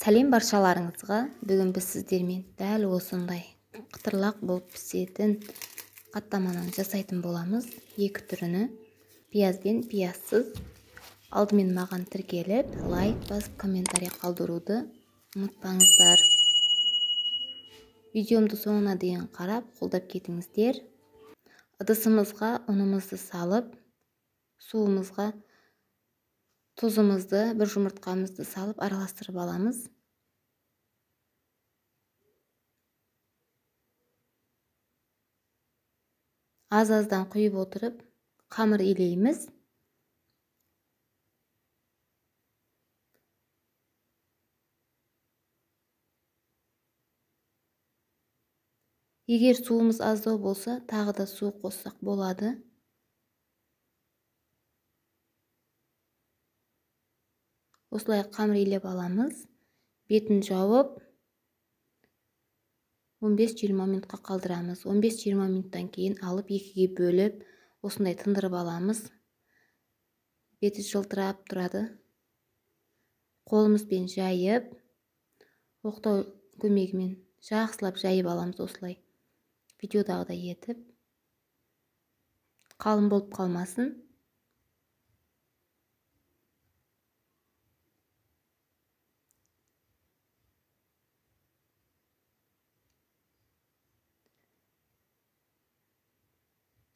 Сәлем баршаларыңызға. Бүгін біз сіздермен дәл осындай қытырлақ болып пісетін қаттаманың жасайтын боламыз. Екі түріні, пияз бен пиязсыз. Алдымен маған тіркеліп, лайк басып, комментарий қалдыруды ұмытпаңыздар. Видеомды соңына дейін қарап, қолдап кетіңіздер. Ыдысымызға ұнымызды салып, суымызға тұзымызды, бір жұмыртқамызды салып араластырып аламыз. Аз-аздан құйып отырып, қамыр илейміз. Егер суымыз аздау болса, тағы да су қоссақ болады. Осылай қамыр илеп аламыз. Бетін жауып 15-20 минутқа қалдырамыз. 15-20 минуттан кейін алып екіге бөліп, осындай тындырып аламыз. Беті жылтырап тұрады. Қолымызбен жайып, оқтау көмегімен жақсылап жайып аламыз осылай. Видеодағыдай етіп. Қалың болып қалмасын.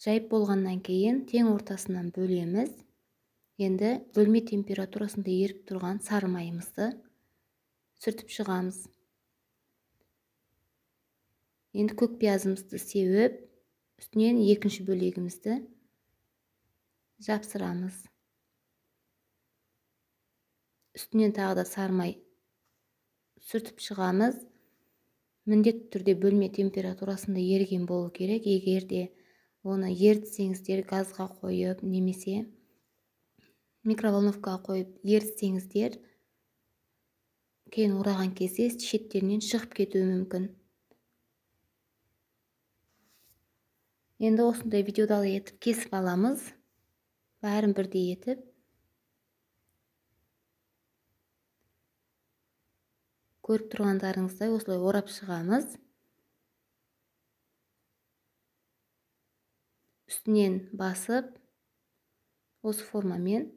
Жайып болғаннан кейін тең ортасынан бөлеміз. Енді бөлме температурасында еріп тұрған сары майымызды сүртіп шығамыз. Енді көк пиязымызды сеуіп, үстінен екінші бөлегімізді жапсырамыз. Үстінен тағы да сары май сүртіп шығамыз. Міндетті түрде бөлме температурасында еріген болу керек. Егер де оны ерітсеңіздер, газға қойып, немесе микроволновкаға қойып ерітсеңіздер, кейін ораған кезде шеттерінен шығып кетуі мүмкін. Енді осындай видеодағыдай етіп кесіп аламыз. Бәрін бірдей етіп. Көріп тұрғандарыңыздай осылай орап шығамыз. Үстінен басып, осы формамен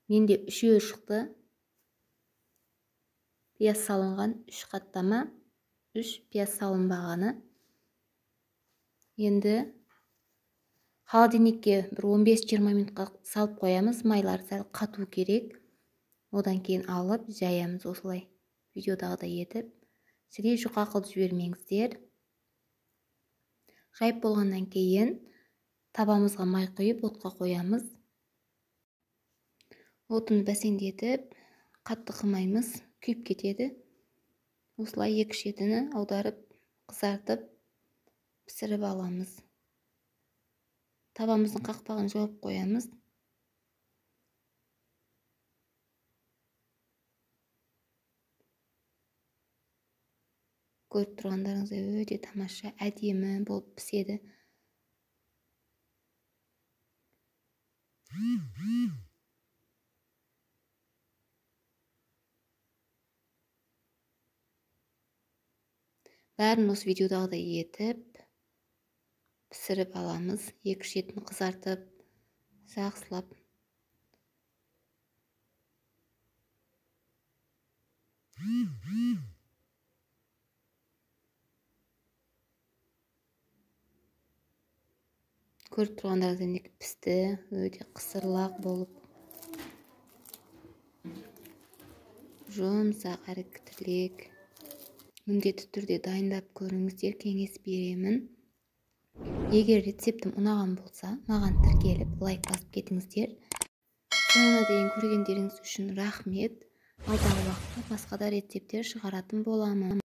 менде 3 шықты. Пияз салынған 3 қаттама, 3 пияз салынбағаны. Енді холодильникке бір 15-20 минутқа салып қоямыз. Майлар сәл қату керек. Одан кейін алып жаямыз осылай. Видеодағыдай етіп. Сірей жұқа қылып жібермеңіздер. Жайып болғаннан кейін табамызға май құйып отқа қоямыз. Отын бәсеңдетіп, қатты қылмаймыз, күйіп кетеді. Осылай екі шетіні аударып, қызартып, пісіріп аламыз. Табамыздың қақпағын жауып қоямыз. Көріп тұрғандарыңыздай өте тамаша, әдемі болып піседі. Бәрін осы видеодағыдай етіп пісіріп аламыз. Екі шетін қызартып, жақсылап. Көріп тұрғандарыңыздай пісті, өте қысырлақ болып. Жұмсақ әрі кітірлік. Міндетті түрде дайындап көріңіздер, кеңес беремін. Егер рецептім ұнаған болса, маған тіркеліп, лайк басып кетіңіздер. Соңына дейін көргендеріңіз үшін рахмет. Алдағы уақытта басқа да рецептер шығаратын боламын.